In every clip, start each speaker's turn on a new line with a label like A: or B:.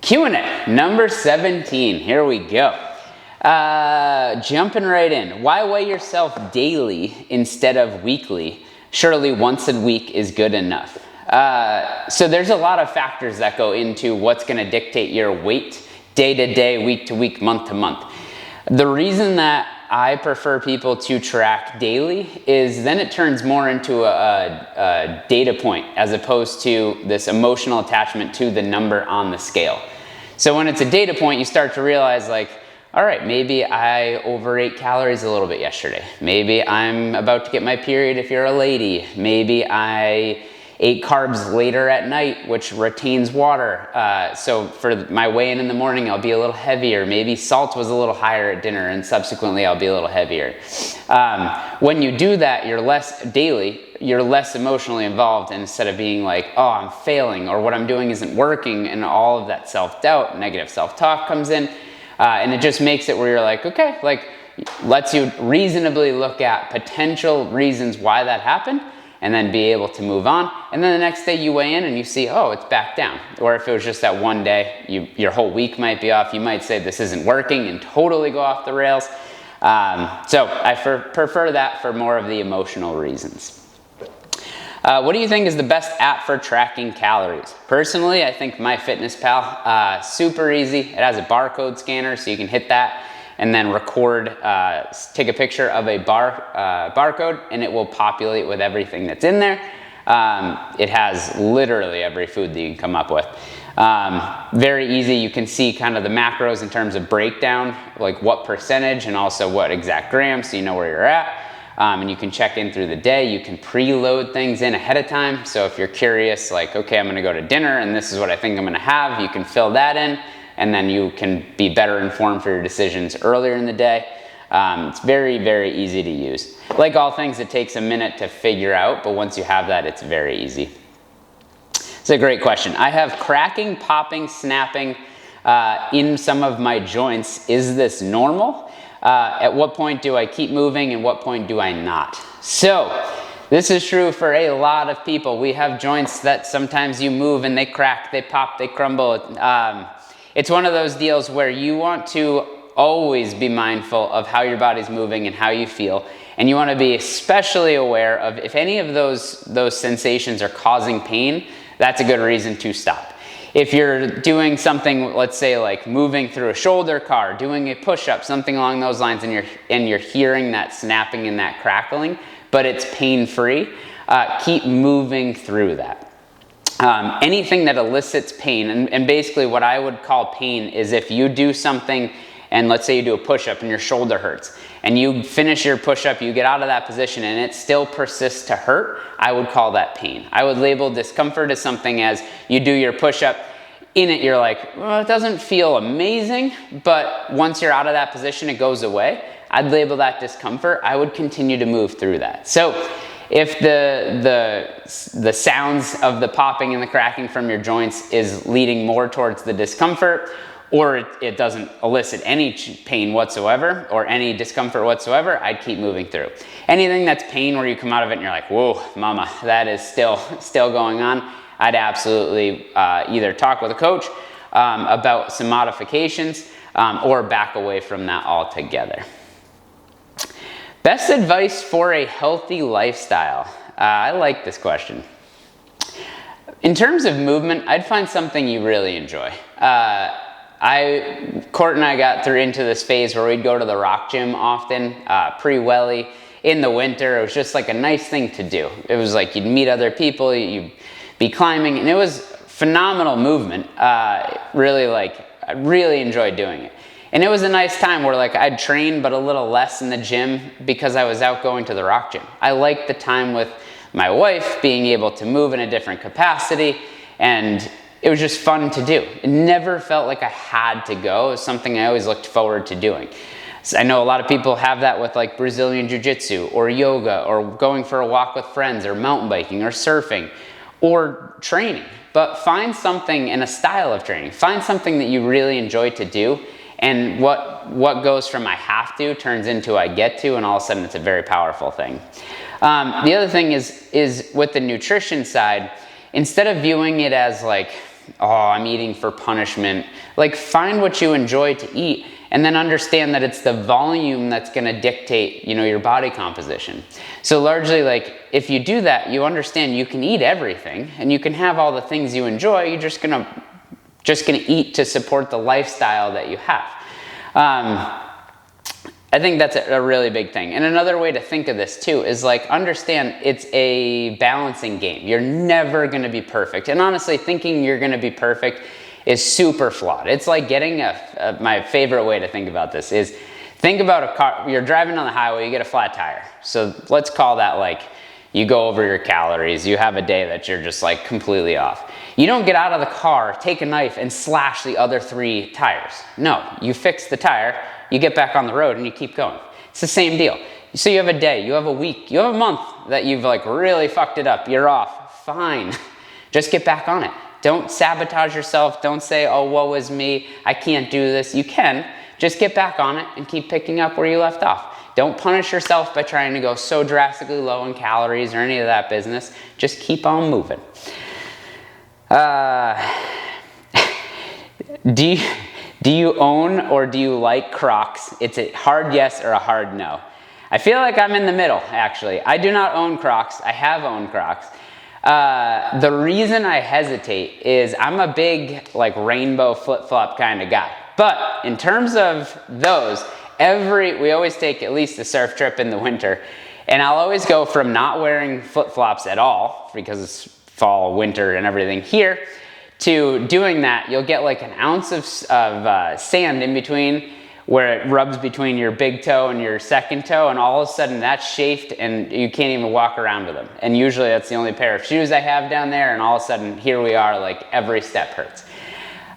A: Q&A, number 17, here we go. Jumping right in. Why weigh yourself daily instead of weekly? Surely once a week is good enough. So there's a lot of factors that go into what's going to dictate your weight day to day, week to week, month to month. The reason that I prefer people to track daily is then it turns more into a data point as opposed to this emotional attachment to the number on the scale. So when it's a data point, you start to realize like, all right, maybe I overate calories a little bit yesterday. Maybe I'm about to get my period if you're a lady. Maybe I ate carbs later at night, which retains water. So for my weigh-in in the morning, I'll be a little heavier. Maybe salt was a little higher at dinner and subsequently I'll be a little heavier. When you do that, you're less emotionally involved, and instead of being like, oh, I'm failing or what I'm doing isn't working, and all of that self-doubt, negative self-talk comes in. And it just makes it where you're like, okay, like lets you reasonably look at potential reasons why that happened and then be able to move on. And then the next day you weigh in and you see, oh, it's back down. Or if it was just that one day, your whole week might be off. You might say this isn't working and totally go off the rails. So I prefer that for more of the emotional reasons. What do you think is the best app for tracking calories? Personally, I think MyFitnessPal, super easy. It has a barcode scanner, so you can hit that and then record, take a picture of a barcode, and it will populate with everything that's in there. It has literally every food that you can come up with. Very easy. You can see kind of the macros in terms of breakdown, like what percentage and also what exact grams, so you know where you're at. And you can check in through the day. You can preload things in ahead of time. So if you're curious, like, okay, I'm going to go to dinner and this is what I think I'm going to have, you can fill that in, and then you can be better informed for your decisions earlier in the day. It's very, very easy to use. Like all things, it takes a minute to figure out, but once you have that, it's very easy. It's a great question. I have cracking, popping, snapping in some of my joints. Is this normal? At what point do I keep moving and what point do I not? So this is true for a lot of people. We have joints that sometimes you move and they crack, they pop, they crumble. It's one of those deals where you want to always be mindful of how your body's moving and how you feel. And you want to be especially aware of if any of those sensations are causing pain, that's a good reason to stop. If you're doing something, let's say like moving through a shoulder car, doing a push-up, something along those lines, and you're hearing that snapping and that crackling, but it's pain-free, keep moving through that. Anything that elicits pain, and basically what I would call pain is if you do something, and let's say you do a push-up and your shoulder hurts, and you finish your push-up, you get out of that position, and it still persists to hurt, I would call that pain. I would label discomfort as something as you do your push-up, in it you're like, well, it doesn't feel amazing, but once you're out of that position, it goes away. I'd label that discomfort. I would continue to move through that. So if the sounds of the popping and the cracking from your joints is leading more towards the discomfort, or it doesn't elicit any pain whatsoever or any discomfort whatsoever, I'd keep moving through. Anything that's pain where you come out of it and you're like, whoa, mama, that is still going on, I'd absolutely either talk with a coach about some modifications or back away from that altogether. Best advice for a healthy lifestyle? I like this question. In terms of movement, I'd find something you really enjoy. Court and I got into this phase where we'd go to the rock gym often, pre-welly, in the winter. It was just like a nice thing to do. It was like you'd meet other people, you'd be climbing, and it was phenomenal movement. I really enjoyed doing it. And it was a nice time where like I'd train but a little less in the gym because I was out going to the rock gym. I liked the time with my wife, being able to move in a different capacity, and it was just fun to do. It never felt like I had to go. It was something I always looked forward to doing. So I know a lot of people have that with like Brazilian Jiu-Jitsu or yoga or going for a walk with friends or mountain biking or surfing or training. But find something in a style of training. Find something that you really enjoy to do, and what goes from I have to turns into I get to, and all of a sudden it's a very powerful thing. The other thing is with the nutrition side, instead of viewing it as like oh, I'm eating for punishment. Like, find what you enjoy to eat, and then understand that it's the volume that's gonna dictate, your body composition. So largely, like, if you do that, you understand you can eat everything, and you can have all the things you enjoy, you're just gonna eat to support the lifestyle that you have. I think that's a really big thing. And another way to think of this too is, like, understand it's a balancing game. You're never gonna be perfect. And honestly, thinking you're gonna be perfect is super flawed. It's like getting my favorite way to think about this is, think about a car, you're driving on the highway, you get a flat tire. So let's call that, like, you go over your calories, you have a day that you're just like completely off. You don't get out of the car, take a knife and slash the other 3 tires. No, you fix the tire, you get back on the road and you keep going. It's the same deal. So you have a day, you have a week, you have a month that you've like really fucked it up, you're off, fine. Just get back on it. Don't sabotage yourself, don't say, oh, woe is me, I can't do this. You can, just get back on it and keep picking up where you left off. Don't punish yourself by trying to go so drastically low in calories or any of that business. Just keep on moving. Do you own or do you like Crocs? It's a hard yes or a hard no. I feel like I'm in the middle, actually. I do not own Crocs. I have owned Crocs. The reason I hesitate is I'm a big, like, rainbow flip-flop kind of guy. But in terms of those, we always take at least a surf trip in the winter, and I'll always go from not wearing flip-flops at all, because it's fall, winter, and everything here, to doing that. You'll get like an ounce of sand in between, where it rubs between your big toe and your second toe, and all of a sudden that's chafed and you can't even walk around with them. And usually that's the only pair of shoes I have down there, and all of a sudden here we are, like every step hurts.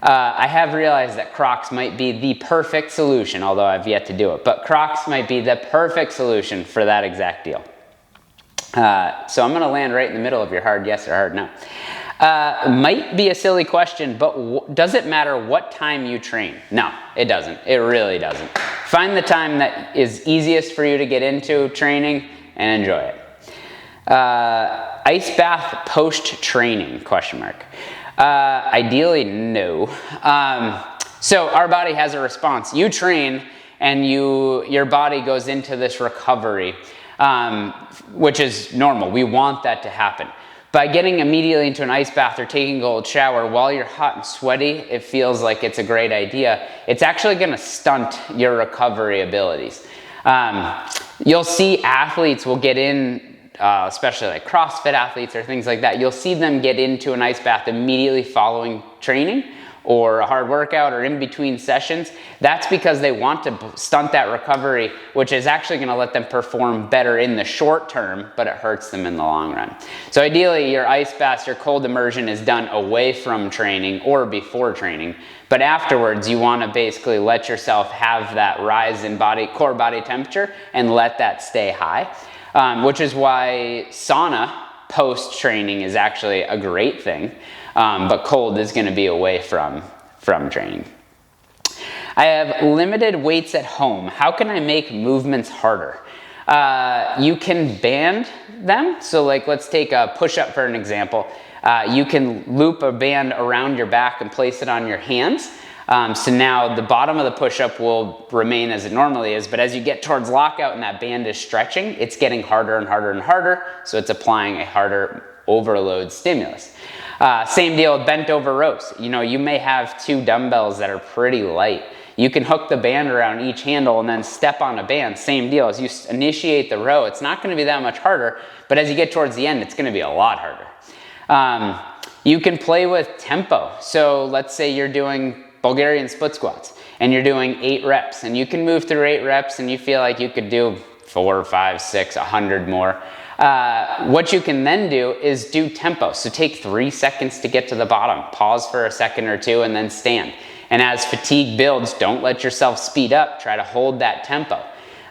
A: I have realized that Crocs might be the perfect solution, although I've yet to do it, but Crocs might be the perfect solution for that exact deal. So I'm gonna land right in the middle of your hard yes or hard no. Might be a silly question, but does it matter what time you train? No, it doesn't. It really doesn't. Find the time that is easiest for you to get into training and enjoy it. Ice bath post-training, question mark. Ideally, no. So our body has a response. You train and your body goes into this recovery, which is normal. We want that to happen. By getting immediately into an ice bath or taking a cold shower while you're hot and sweaty, it feels like it's a great idea. It's actually gonna stunt your recovery abilities. You'll see athletes will get in, especially like CrossFit athletes or things like that, you'll see them get into an ice bath immediately following training or a hard workout or in between sessions. That's because they want to stunt that recovery, which is actually gonna let them perform better in the short term, but it hurts them in the long run. So ideally, your ice baths, your cold immersion is done away from training or before training, but afterwards you wanna basically let yourself have that rise in core body temperature and let that stay high. Which is why sauna post-training is actually a great thing, but cold is gonna be away from training. I have limited weights at home. How can I make movements harder? You can band them. So like, let's take a push-up for an example. You can loop a band around your back and place it on your hands. So now the bottom of the push-up will remain as it normally is, but as you get towards lockout and that band is stretching, it's getting harder and harder and harder, so it's applying a harder overload stimulus. Same deal with bent over rows. You may have 2 dumbbells that are pretty light. You can hook the band around each handle and then step on a band. Same deal, as you initiate the row, it's not gonna be that much harder, but as you get towards the end, it's gonna be a lot harder. You can play with tempo. So let's say you're doing Bulgarian split squats and you're doing 8 reps, and you can move through 8 reps and you feel like you could do 4, 5, 6, 100 more. What you can then do is do tempo. So take 3 seconds to get to the bottom, pause for a second or 2, and then stand. And as fatigue builds, don't let yourself speed up, try to hold that tempo.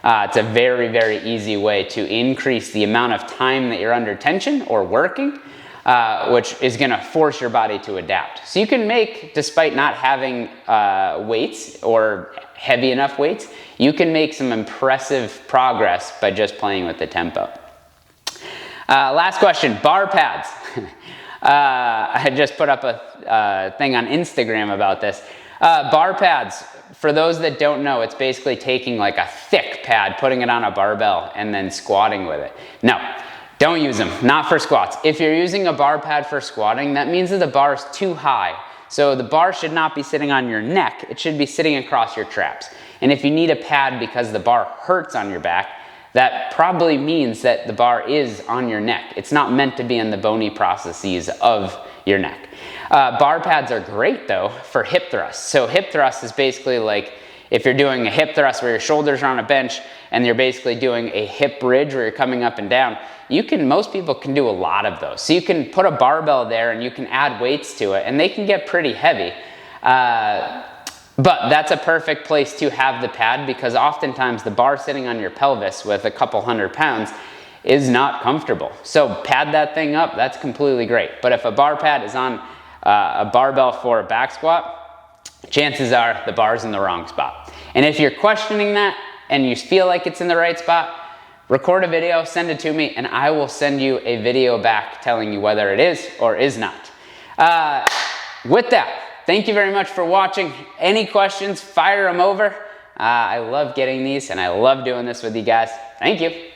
A: It's a very, very easy way to increase the amount of time that you're under tension or working, which is gonna force your body to adapt. So you can make, despite not having weights or heavy enough weights, you can make some impressive progress by just playing with the tempo. Last question, bar pads. I just put up a thing on Instagram about this. Bar pads, for those that don't know, it's basically taking like a thick pad, putting it on a barbell, and then squatting with it. No, don't use them, not for squats. If you're using a bar pad for squatting, that means that the bar is too high. So the bar should not be sitting on your neck, it should be sitting across your traps. And if you need a pad because the bar hurts on your back, that probably means that the bar is on your neck. It's not meant to be in the bony processes of your neck. Bar pads are great though for hip thrusts. So hip thrust is basically like if you're doing a hip thrust where your shoulders are on a bench and you're basically doing a hip bridge where you're coming up and down, most people can do a lot of those. So you can put a barbell there and you can add weights to it and they can get pretty heavy. But that's a perfect place to have the pad because oftentimes the bar sitting on your pelvis with a couple 100 pounds is not comfortable. So pad that thing up, that's completely great. But if a bar pad is on a barbell for a back squat, chances are the bar's in the wrong spot. And if you're questioning that and you feel like it's in the right spot, record a video, send it to me, and I will send you a video back telling you whether it is or is not. With that, thank you very much for watching. Any questions, fire them over. I love getting these and I love doing this with you guys. Thank you.